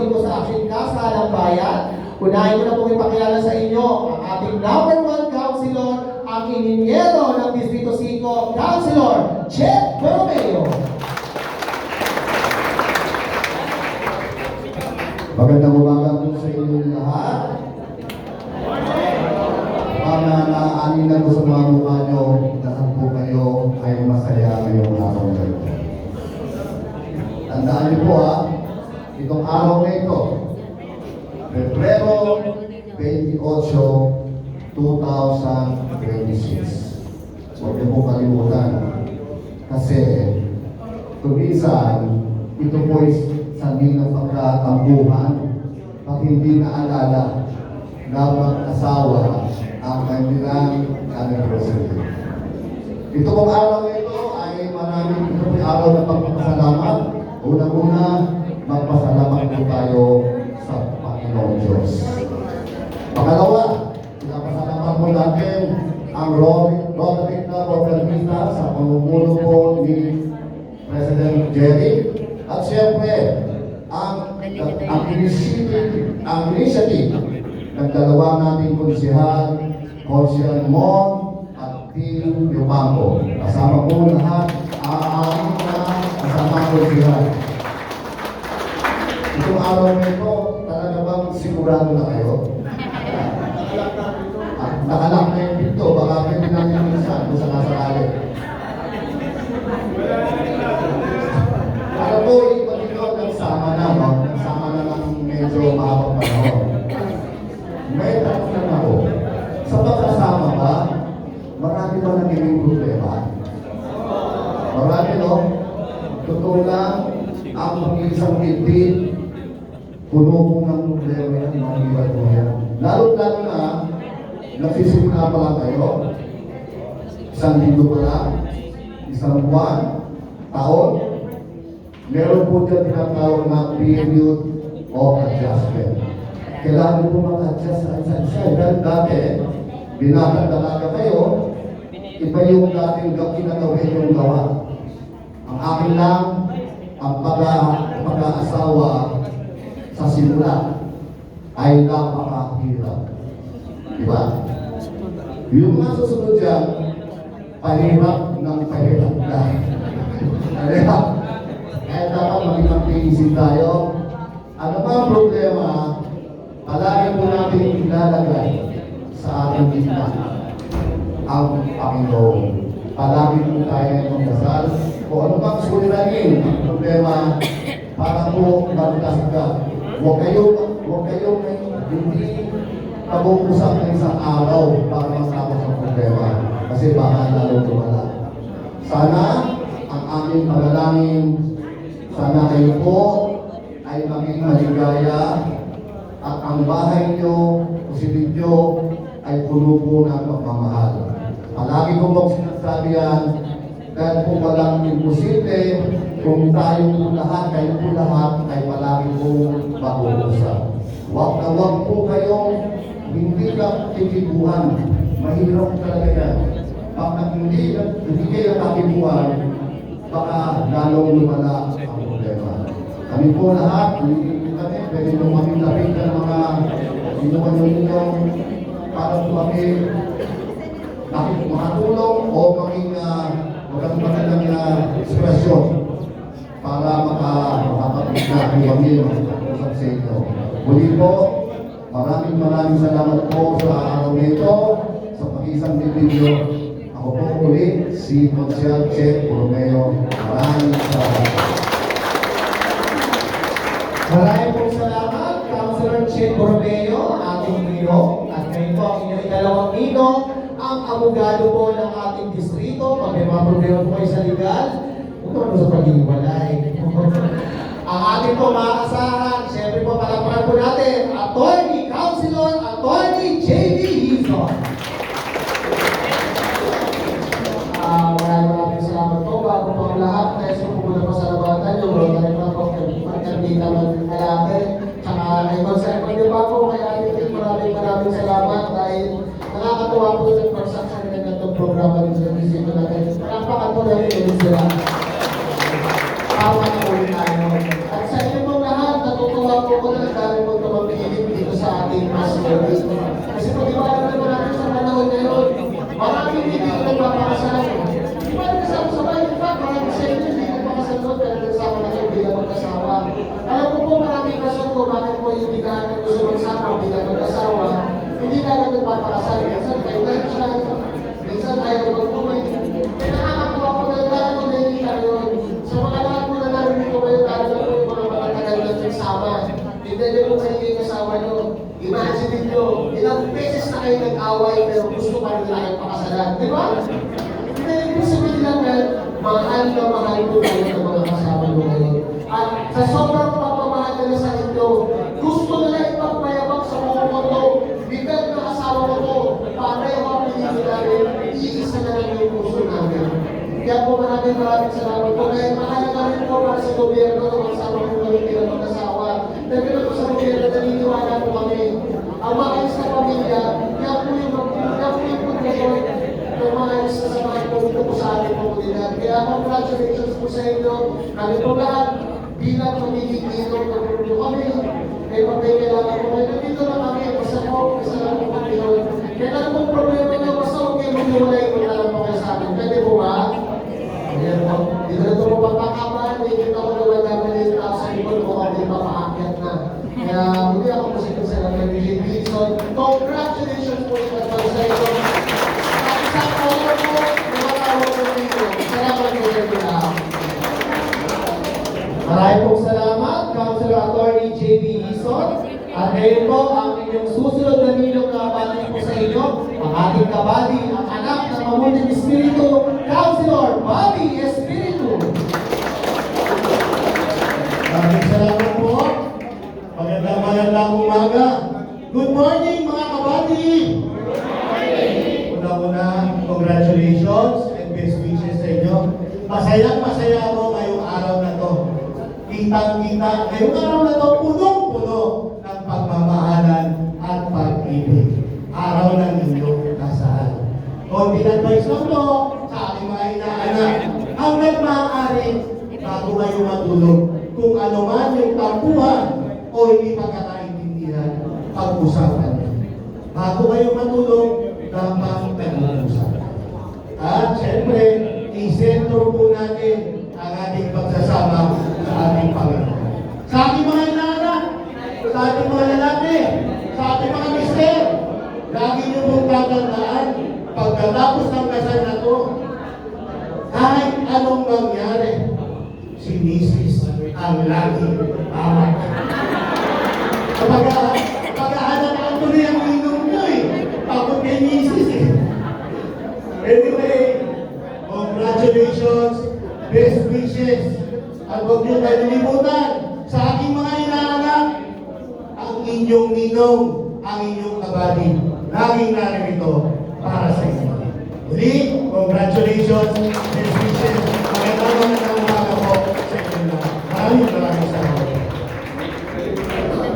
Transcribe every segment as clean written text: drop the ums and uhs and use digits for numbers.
dito sa Action Casa ng Bayan. Unahin ko na pong ipakilala sa inyo ang ating number 1 councilor, ang ininyero ng Distrito 5, Councilor Chet Borromeo. Magandang umaga po sa inyo lahat. Anin na ko sa mga mukha nyo, lahat po kayo ay masaya ngayong araw na ito. Tandaan niyo po itong araw na ito, Pebrero 28, 2026. Huwag niyo po kalimutan. Kasi, tumisan, ito po ay sanhin ng pagkatambuhan at hindi naalala na mag-asawa ang kanilang anniversary. Ito pong araw na ito ay maraming ito araw ng pagpapasalamat. Unang-una, magpasalamat po tayo sa Panginoong Diyos. Pangalawa, pinapasalamat po natin ang Rotary Club of Ermita sa pamumuno po ni President Jerry. At siyempre, ang initiative ng dalawang nating konsehal, Konsehal Mon at Team Yumango. Kasama po lahat, aaming na kasama ang konsehal. Itong araw na ito, talaga bang sigurado na kayo? Nakalak na yung pinto, baka pwede natin minsan kung sakasakali. Alam po, iba dito nagsama na, no? Nagsama na ng medyo mahabang panahon. May tanong lang ako, sa pagkasama ba, marami ba nagiging problema? Marami, no? Totoo lang, ang pag-iisang titid, puno po ng problema yan, mga ibat mo yan. Lalo-lalo na, nagsisimula pa lang kayo, isang linggo pa lang, isang buwan, taon, meron po dyan tinatawag na period of adjustment. Kailangan po mag-adjust sa isa-isa. Dahil dati, binatang talaga kayo, iba yung dating ginagawin yung gawa. Ang akin lang, ang pag-aasawa sa simula ay napakahirap. Diba? Yung mga susunod dyan, pahirap ng pahirap na. Kaya dapat maging magtiisin tayo. Ano ba ang problema? Palagi po natin ilalagay sa ating gitna ang Panginoon. Palagi po tayo magdasal. Kung ano bang suliranin ang problema para po magdasal. Huwag kayo hindi kabungusap ng isang araw para matapos ang problema. Kasi baka lalo tumala. Sana ang aming panalangin, sana kayo po ay maging maligaya at ang bahay nyo, kusilid nyo, ay puno po ng pagmamahal. Palagi ko pong sinasabi yan, dahil po walang imposible kung tayo po lahat, kayo po lahat, ay palagi po mag-uusap. Huwag na huwag po kayong hindi lang titibuhan. Mahirap talaga yan. Pag hindi kayo nakatibuhan, baka lalong lumala ang problema. Kami po lahat, kami, pwede nyo kami lapitan ng mga inuman ninyong para po kami makatulong o maging magandang ekspresyon para makapagpagpag kami mag-usap sa inyo. Muli po, maraming salamat po sa araw nito, sa pag-isang video. Ako po ulit, si Konsehal Chet Borromeo. Maraming salamat. Maraming pong salamat, Councilor Chet Borromeo, ating ninong. At ngayon po, ang inyong ikalawang ninong, ang abogado po ng ating distrito. Pag may mga problema po kayo sa legal, huwag naman sa pag-iwalay. Ang ating po maasahan, siyempre po palapakan po natin, Attorney Councilor, Attorney J.D. Hizon. Maraming salamat po. Bago po ang lahat, nais ko po muna pasalamatan yung Rotary Club of Ermita Malate. Tsaka kay Konsehal Borromeo po, kaya maraming salamat dahil nakakatuwa po sa pagsaksyon ng itong programa ng service natin. Palapakan po natin ulit sila. Pawa na ulit tayo. At sa inyo po lahat, natutuwa po ko na ang dami mong tumagilid dito sa ating mass service. Kasi pag-iwanan naman natin sa panahon ngayon, maraming hindi ko nagpapakasal. Di ba nagkasama-sabay? Di ba? Maraming sa inyo hindi nagpakasal doon, pero nagsama na kayo bilang mag-asawa. Alam ko po maraming rason ko bakit po hindi ka gusto magsama bilang mag-asawa. Hindi ka nagpapakasal. Minsan kayo na siya. Minsan ayaw magpumay. Kaya nakakakuha ko na lahat ko na hindi kayo. Sa mga lahat ko na narinig ko kayo, talaga po yung mga matatagal na nagsama. Tignan niyo po kayo yung kasama niyo. Imagine niyo, ilang beses na kayo nag-away pero gusto pa rin nila kayong pakasalan. Di ba? Hindi, ibig sabihin lang yan, mahal na mahal po kayo ng mga kasama niyo ngayon. At sa sobrang pagmamahal nila sa inyo, gusto nila ipagmayabang sa mga mundo. Bigat na asawa ko to, pareho ang pinili namin, iisa na lang yung puso namin. Kaya po maraming salamat po. Kaya mahalaga rin po para sa gobyerno na magsama po kami bilang mag-asawa. Dahil po sa gobyerno, naniniwala po kami. Ang maayos na pamilya, yan po yung pundasyon ng maayos na samahan po dito po sa ating komunidad. Kaya congratulations po sa inyo. Kami po lahat, bilang magiging dito, pagpulo kami. Kaya kailangan po kayo. Nandito na kami, basta po, isa lang po kami yun. Kaya lang pong problema nyo, basta huwag kayo maghiwalay kung lang po kayo sa amin. Pwede po ba? Ayan po. Dito na ito po pagkakaman, may kita ko naman naman yung tao sa likod ko kami mapaakyat na. Kaya muli ako po sa inyo sa naman ni Jim Wilson. Congratulations po sa sa inyo. At isang polo po, lumatawag po dito. Salamat po sa inyo lahat. Maraming pong salamat, Councilor Attorney J.B. Wilson. At ngayon po, ang inyong susunod na ninong kabati po sa inyo, ang ating kabati, ang anak ng mamuting espiritu, Councilor Bobby Espiritu. Maraming salamat po. Magandang umaga. Good morning mga kabati! Una-una, congratulations and best wishes sa inyo. Masaya ako ngayong araw na to. Kitang-kita, ngayong araw na to, punong-puno ng pagmamahalan at pag-ibig. Araw ng inyong kasal. Konting advice lang to sa ating mga inaanak. Hanggang maaari, bago kayo matulog, kung ano man yung tampuhan o hindi pagkakaintindihan, pag-usapan niyo. Bago kayo matulog, dapat nag-uusap. At syempre, isentro po natin ang ating pagsasama sa ating Panginoon. Sa ating mga inaanak, sa ating mga lalaki, sa ating mga mister, lagi niyo pong tatandaan, pagkatapos ng kasal na to, kahit anong mangyari, si Mrs. ang lagi awat. Pagkahanapaan ko na yung inom nyo eh. Takot kay Mrs. eh. Anyway, congratulations, best wishes, at huwag niyo kalilimutan sa aking mga inaanak, ang inyong ninong, ang inyong kabali, laging naririto para sa inyo. Muli, congratulations, best wishes, magandang umaga po sa inyo lahat. Maraming salamat.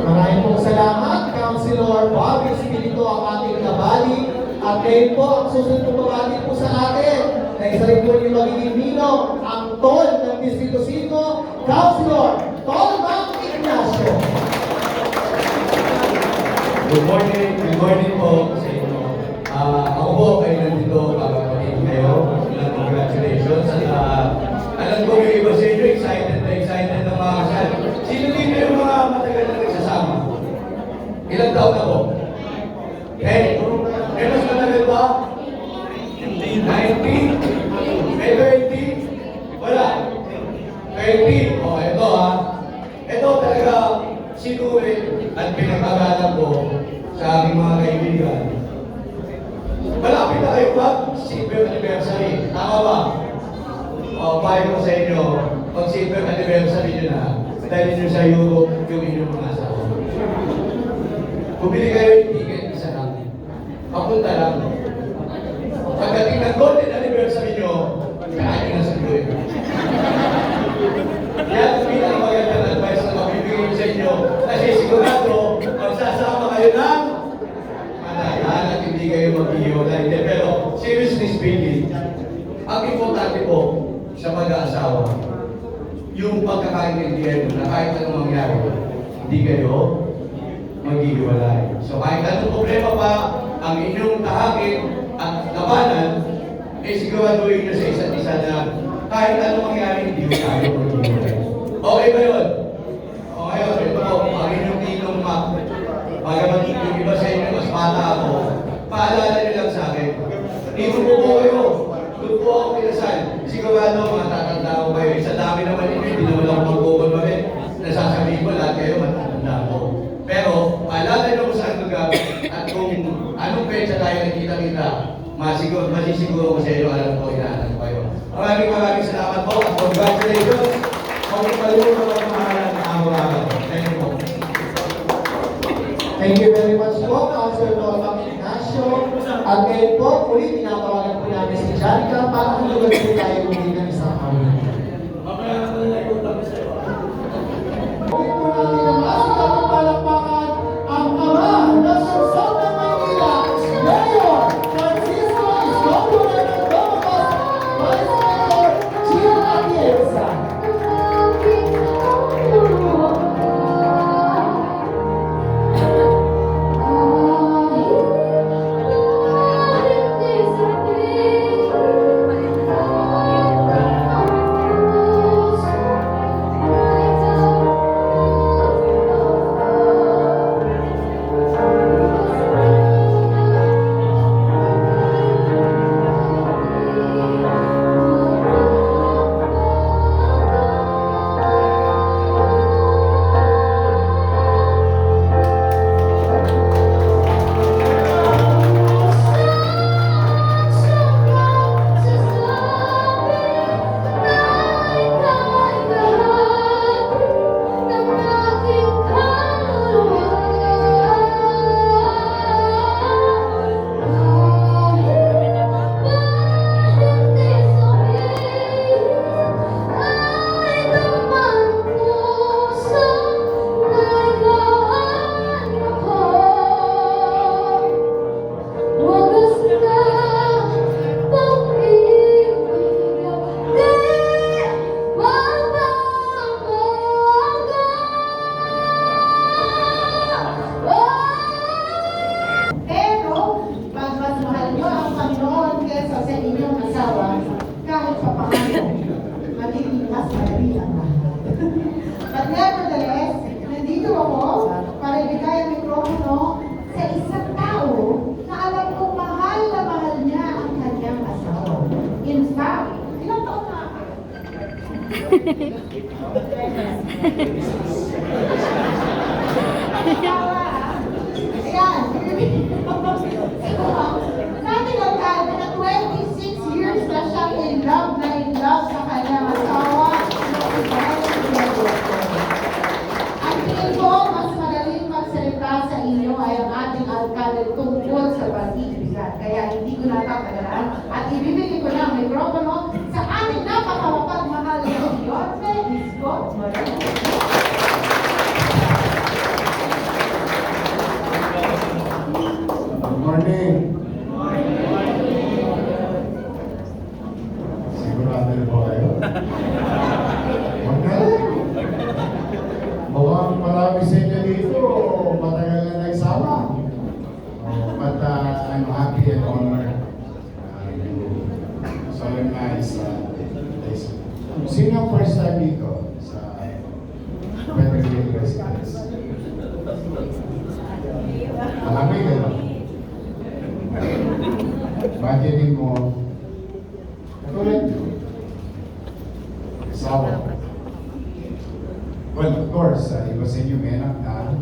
Maraming pong salamat, Councilor Bobby Espiritu, ang ating kabali. At ngayon po, ang susunod po kabali po sa atin, na isa rin po yung magiging ninong, ang tol ng Distrito 5, Councilor Tolbang Ignacio. Good morning po sa inyo. Ako po kayo nandito para pagiging kayo. Congratulations. Alam ko yung iba sa inyo, excited ng mga kasal. Sino dito yung mga matagal na nagsasama? Ilang taon na po? 10? Mas matagal ba? 19? May 20? Wala. 20? O, ito ha. Ito talaga sinuri at pinagkagalan ko sa aking mga kaibigan. Malapit na kayo ba? Silver anniversary. Tama ba? O, payo ko sa inyo, pag silver anniversary nyo na, dahil nyo sa Europe yung inyong mga asawa. Bumili kayo yung ticket, isa lang. Papunta lang. Pagdating ng golden anniversary nyo, kain na sa Europe. Yan ang pinakamagandang advice na mabibigay ko sa inyo. Kasi sigurado, magsasama kayo ng matagal at hindi kayo mag-iwalay. Pero seriously speaking, ang importante po sa mag-aasawa, yung pagkakaintindihan na kahit anong mangyari, hindi kayo maghihiwalay. So kahit anong problema pa ang inyong tahakin at labanan, eh siguraduhin nyo sa isa't isa na kahit anong mangyari, hindi tayo maghihiwalay. Okay ba yun? Okay yun. Ito po, ang inyong tinong map. Bagamat yung iba sa inyo, mas bata ako, paalala nyo lang sa akin. Dito po kayo. Doon po ako kinasal. Sigurado, mga tatanda ko kayo. Sa dami naman ninyo, hindi naman ako mag-google pa rin. Nasasabihin ko lahat kayo, matatanda ko. Pero, paalala nyo kung saan lugar at kung anong petsa tayo nakita-kita, masisiguro ko sa inyo, alam ko, inaanan ko kayo. Maraming salamat po at congratulations. Kung palunod ko ang mahalan na araw-araw. Thank you po. Thank you very much po, Councilor Norma Ignacio. At ngayon po, muli tinatawagan po namin si Janica para hulugan po tayo muli ng isang awit. Ulit po natin ang masikap ng palakpakan ang ama ng Sursong ng Maynila, Mayor Francisco Iskondo ng Domocos, Vice Mayor Gio Atienza. But nevertheless, nandito ako para ibigay ang mikropono sa isang tao na alam kong mahal na mahal niya ang kanyang asawa. In fact, ilang taon na ako? Asawa, ayan. Natin ang kaya na 26 years na siyang in love sa kanyang asawa. Ang tingin ko, mas magaling magsalita sa inyo ay ang ating alkalde tungkol sa pag-ibigan. Kaya hindi ko natatagalan at ibibigay ko na ang mikropono sa ating napakapagmahal na Yorme Isko Moreno. Good morning. Sigurado na po kayo? Okay. Mukhang marami sa inyo dito, matagal na nagsama. But I'm happy and honored to solemnize this. Sino ang first time dito sa Federal Residence? Marami gano'n. Imagining mo, katulad nyo, asawa. Well, of course, iba sa inyo may anak na,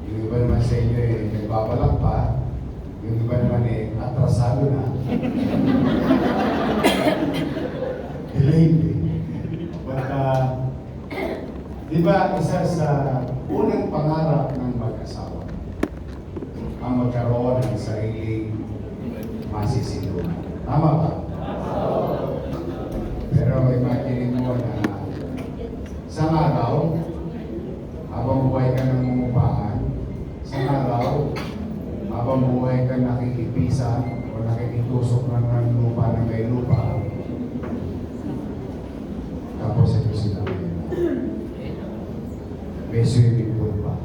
yung iba naman sa inyo nagbabalak pa, yung iba naman atrasado na. Delayed eh. But, di ba isa sa unang pangarap ng mag-asawa ang magkaroon ng sariling masisilungan. Tama ba? Pero imagine mo na isang araw, habang buhay ka ng mumupahan, isang araw, habang buhay ka nakikipisa o nakikitusok ng lupa ng may lupa, tapos ito sila may swimming pool pa.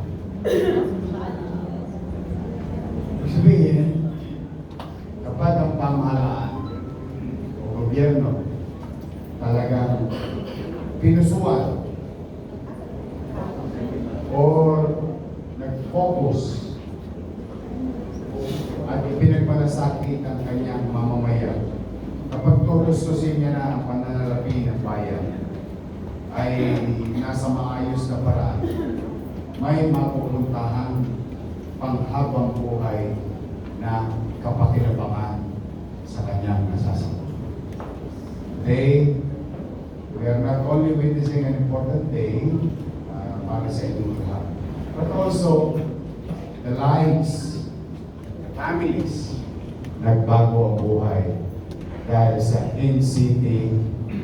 focus at ipinagmalasakit ang kanyang mamamayan, kapag tulustusin niya na ang pananalapi ng bayan, ay nasa maayos na paraan, may mapupuntahan panghabang buhay na kapakinabangan sa kanyang nasasakupan. Today, we are not only witnessing an important day para sa inyong lahat, but also the lives, the families, nagbago ang buhay dahil sa in-city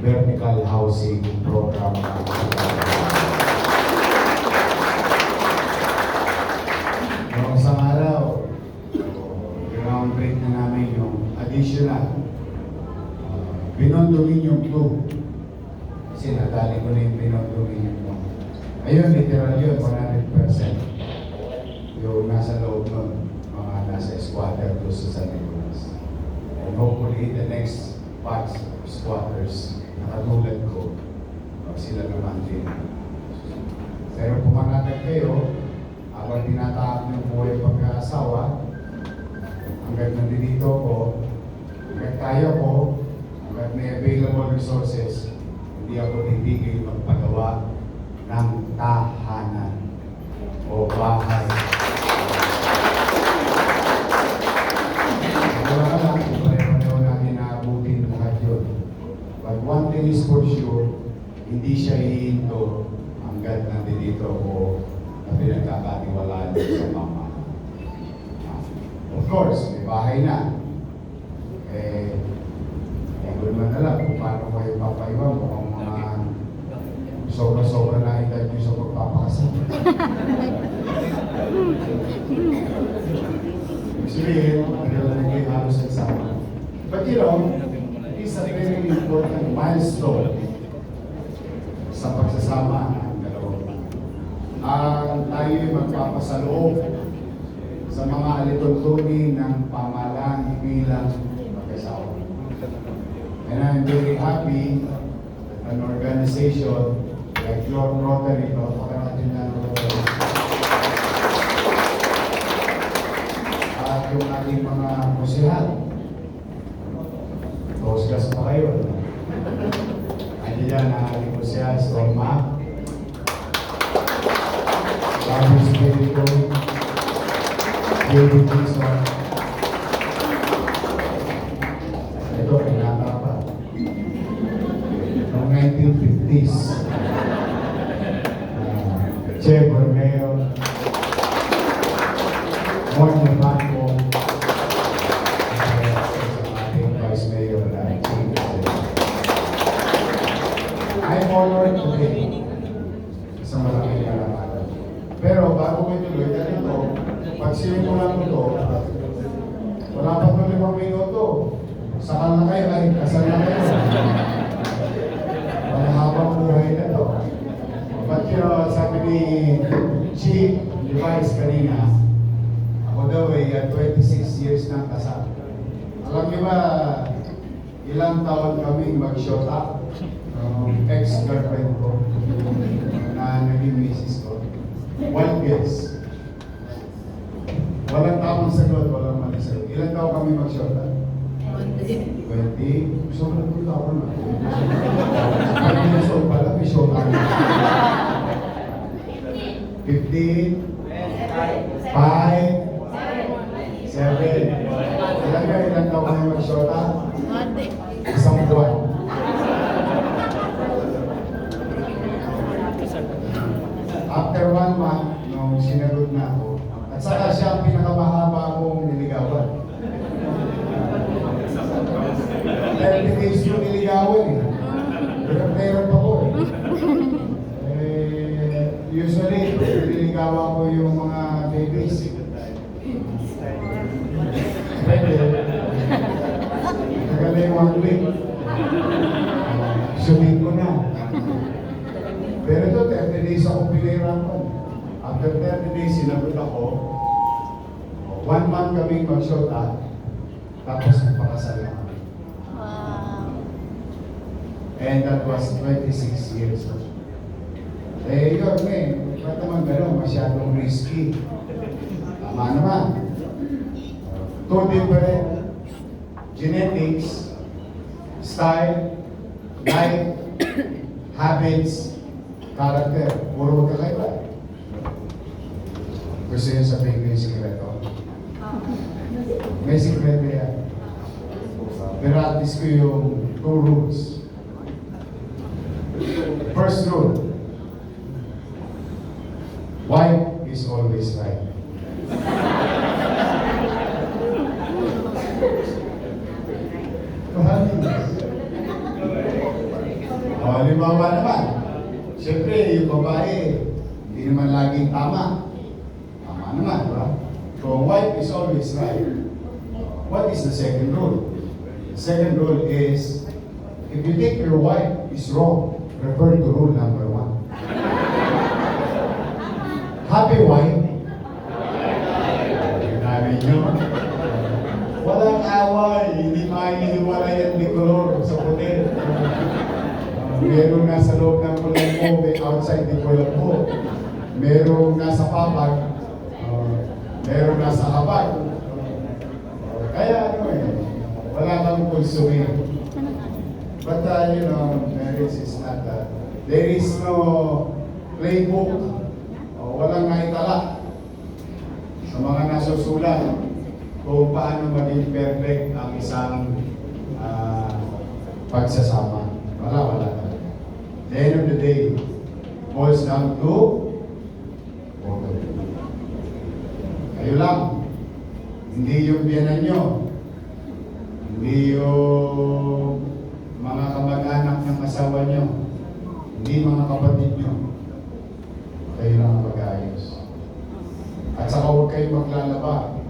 vertical housing program. Noong isang araw, groundbreak na namin yung additional. Binondongin yung 2. Kasi nadali ko na yung binondongin yung 2. Ayun, literal yun, 100%. Yung nasa loob nun, mga nasa squatter doon sa San Nicolas. And hopefully, the next batch of squatters na katulad ko, sila naman din. Pero pumanatag kayo, habang tinatahak ng buhay pagkaasawa, hanggang nandito ko, hanggang kaya ko, hanggang may available resources, hindi ako titigil magpagawa ng tahanan o bahay. Wala ka lang kung pareho natin naabutin lahat yun. But one thing is for sure, hindi siya hihinto hanggat nandito ko na pinagkakatiwalaan sa mama. Of course, may bahay na. Hindi ko naman alam kung paano kayo papaiwan mo kung mga sobra-sobra na edad nyo sa pagpapakasal. Sabihin, naglalagay halos sa sama. But you know, it's a very important milestone sa pagsasama ng dalawa. Tayo'y magpapasaloob sa mga alituntunin ng pamahalaan bilang mag-asawa. And I'm very happy that an organization like Lord Rotary, napakarating na Rotary, at yung ating mga musihal, tosgas pa kayo. Andiyan ang ating musihal, Storma, Babu Spirito, David Dixon. Ito, pinata pa. Noong 1950s. Che Borneo, Monya Paco, ating Vice Mayor na I'm honored today sa malaking kalamatan. Pero bago ko ituloy, ganito, pag sinimulan ko to, wala pa ito 5 minuto. Sakal na kayo, ay kasal na kayo. Mahabang buhay na to. But you know, sabi ni Chief Device kanina, ako daw ay 26 years nang kasal. Alam niyo ba, ilang taon kaming mag-shot up? Ex-girlfriend ko na naging misis ko. 1 guess. Walang tamang sagot, walang mali sagot. Ilang taon kami mag-shot up? 20. Sobrang good ako na. 5 years old pala, may shot up. 15, 5, 7. Ilang taon kami mag-shot up? 1 buwan. After 1 month, nung sinagot na ako, at saka siya ang pinakamahaba akong niligawan. 30 days yung niligawan eh. Meron pa ko eh. Usually, niligawan ko yung mga babies. Pwede. Tagal na yung 1 week. Sunod ko na. Pero ito, 30 days ako pinahirapan. After 30 days, sinagot ako. 1 month kaming mag-shot up. Tapos pakasal na kami. And that was 26 years ago. Eh, yun ba't naman gano'n? Masyadong risky. Tama naman. Two different genetics, style, life, habits, character. Puro magkakaiba. Gusto nyo sabihin ko yung sikreto? May sikreto yan. Pero at least ko yung two rules. First rule, wife is always right. Halimbawa naman, siyempre yung babae, hindi naman laging tama. Tama naman, di ba? So, wife is always right. What is the second rule? The second rule is, if you think your wife is wrong, refer to rule number 1. Happy wife. Namin nyo. Walang away, hindi mahihiwalay ang bicolor sa puti. Merong nasa loob ng kulambo, may outside ng kulambo. Merong nasa papag, merong nasa habag. Kaya ano wala kang pulsuin. But marriage is not that. There is no playbook. Walang naitala sa mga nasusulat kung paano maging perfect ang isang pagsasama. Wala talaga. At the end of the day, boils down to order. Kayo lang. Hindi yung biyanan nyo. Hindi yung mga kamag-anak ng asawa nyo. Hindi mga kapatid nyo. Kayo lang ang mag-ayos. At saka huwag kayo maglalaba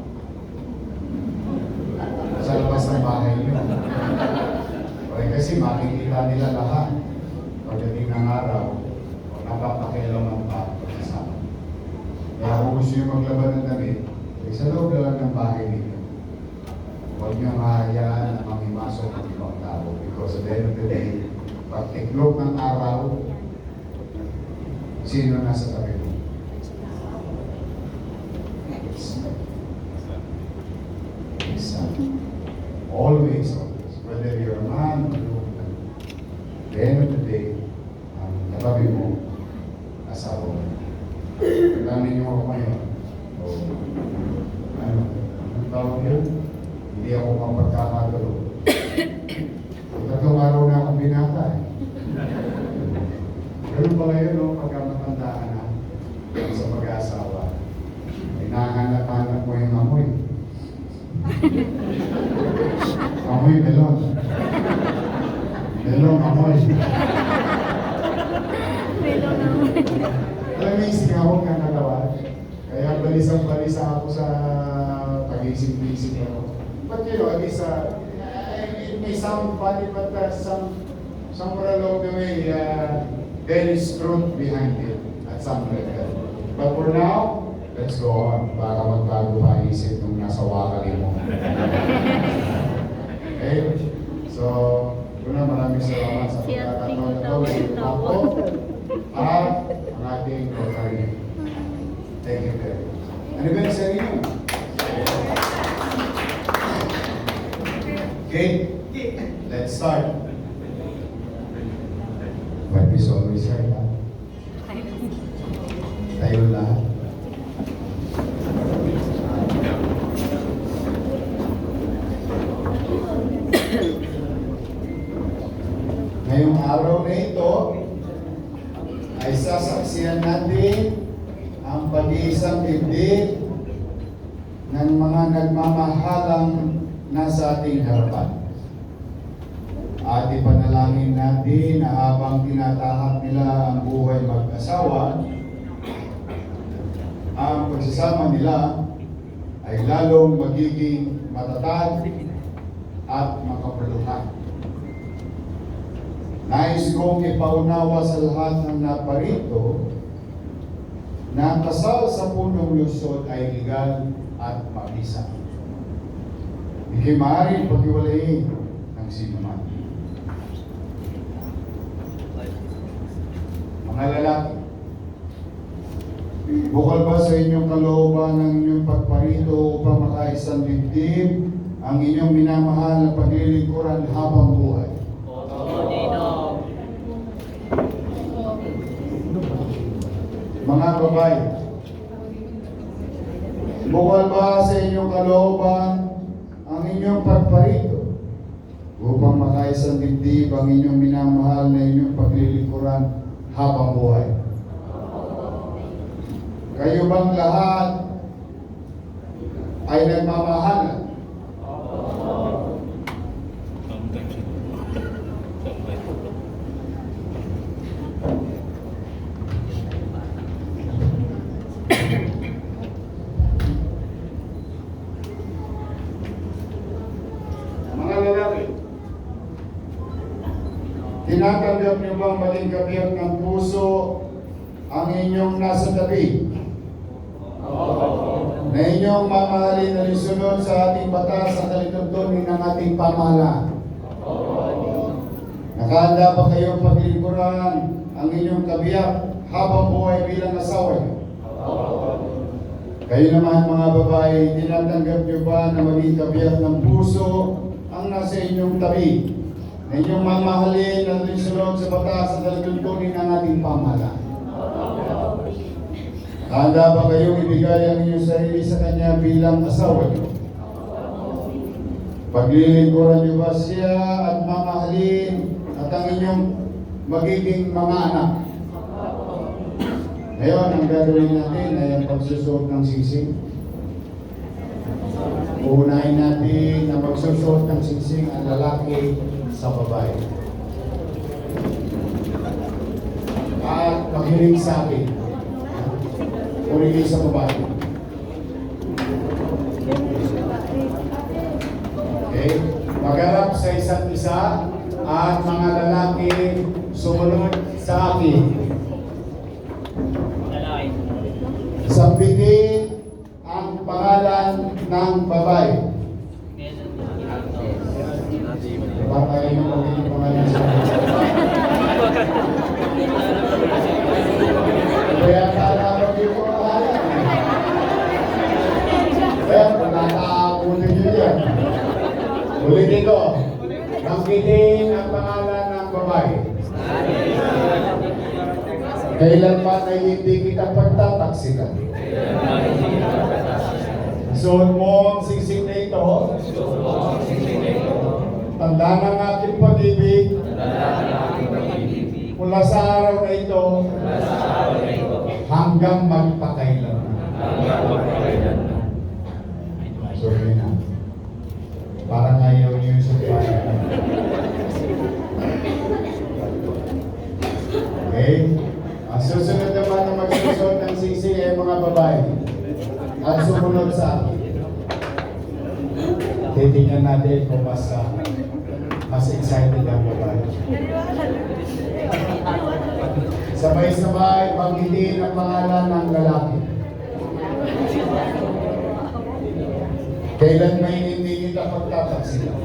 sa labas ng bahay nyo. Kasi makikita nila lahat. Pagdating ng araw, napapakialaman pa kasama. Kaya kung gusto nyo maglaban ng damit, sa loob lang ng bahay ninyo. Huwag nyo mahayaan na mangimasok ng ibang tao. Because at the end of the day, pag tiklop ng araw, sino nasa tabi mo? Always. Whether you're a man or a woman, at the end of the day, ang katabi mo, asawa mo. Pagdamin niyo ako ngayon, anong tawag yun? Hindi ako mapagkakagalo. Tatlong araw na akong binata eh. Ganun pala yun, no? Pagka matandaan na sa mag-aasawa, hinahanap-hanap mo yung amoy. Amoy melon. Melon amoy. Alam mo yung singawang na nagawa? Kaya balisang-balisa ako sa pag-isip-isip ako. But at least, it may sound funny, but somewhere along the way, there is truth behind it at some level. But for now, let's go on. Baka magbago pa isip nung nasa wakali mo. Okay? So, una maraming salamat sa pagkakataon na ito. Ako at ang ating Rotary. Thank you very much. Anniversary nyo. Okay? Let's start. What is always right, ha? Tayo lahat. Ngayong araw na ito ay sasaksihan natin ang pag-iisang dibdib ng mga nagmamahalang nasa ating harapan. At ipanalangin natin na habang tinatahak nila ang buhay mag-asawa, ang pagsasama nila ay lalong magiging matatag at makapuluhan. Nais kong ipaunawa sa lahat ng naparito na ang kasal sa punong lusod ay legal at mabisa. Hindi maaaring paghiwalayin ng sinuman. Mga lalaki, Bukal ba sa inyong kalooban ng inyong pagparito upang makaisang dibdib ang inyong minamahal na paglilingkuran habang buhay? Mga babae, bukal ba sa inyong kalooban ang inyong pagparito upang makaisang dibdib ang inyong minamahal na inyong paglilingkuran habang buhay? Kayo bang lahat ay nagmamahalan? Mga lalaki, tinatanggap niyo bang maging kabiyak ng puso ang inyong nasa tabi? Na inyong mamahalin na lisunod sa ating batas sa kalituntunin ng ating pamahalaan? Nakahanda ba kayong paglilingkuran ang inyong kabiyak habang buhay bilang asawa niyo? Kayo naman mga babae, tinatanggap niyo ba na maging kabiyak ng puso ang nasa inyong tabi? Na inyong mamahalin na lisunod sa batas sa kalituntunin ng ating pamahalaan? Handa ba kayong ibigay ang inyong sarili sa Kanya bilang asawa niyo? Paglilingkuran niyo ba siya at mamahalin at ang inyong magiging mga anak? Ngayon, ang gagawin natin ay ang pagsusuot ng singsing. Uunahin natin na magsusuot ng singsing ang lalaki sa babae. At makinig sa akin. Uligay sa babae. Okay? Magharap sa isa't isa at mga lalaki sumunod sa akin. Sambitin ang pangalan ng babae. Para kayo magiging pangalan sa kaya kalaban yung pangalan. Kaya pagkakaabutin nyo yan. Ulitin ko. Sambitin ang pangalan ng babae. Kailanman ay hindi kita pagtataksikan. Suot mo ang singsing na ito. Tanda ng aking pag-ibig. Mula sa araw na ito. Hanggang magpakailanman. Sorry na. Parang ayaw niyo yung sumpahan. Okay? Ang susunod naman na magsusunod ng singsing ay mga babae. At sumunod sa akin. Titingnan natin kung mas excited ang babae. Sabay-sabay, banggitin ang pangalan ng lalaki. Kailan may hindi kita pagtataksilan?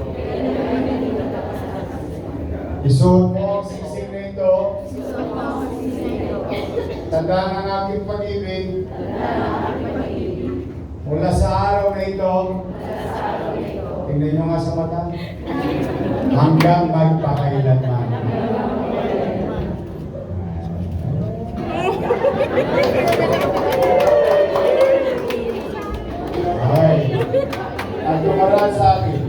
Isuot mo ang singsing na ito. Tandaan ang aking pag-ibig. Mula sa araw na ito. Tingnan nyo nga sa mata. Hanggang magpakailanman. Ay. At tumaran sa akin.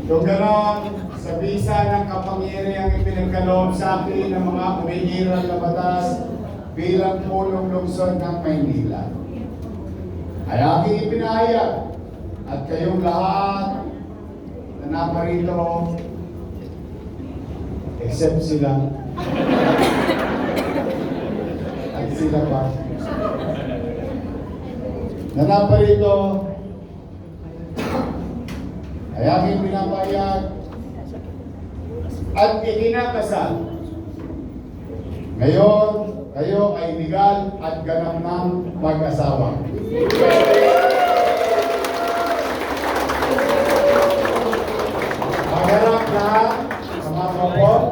Kung gano'n, sa bisa ng kapangyarihang ipinagkaloob sa akin ng mga umiiral na batas bilang punong lungsod ng Maynila, ay aking ipinahayag at kayong lahat na naparito, except sila, at sila pa, na naparito, ay aking pinapahayag at ikinakasal. Ngayon, kayo ay legal at ganap ng mag-asawa. Magharap na sa mga kapot.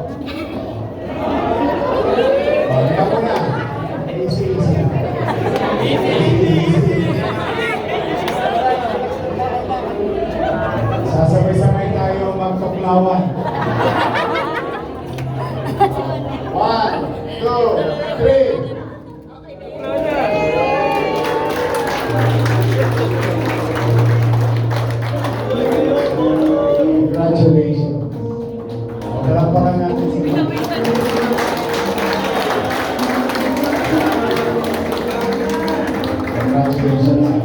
Congratulations. Palapakan natin si Congratulations.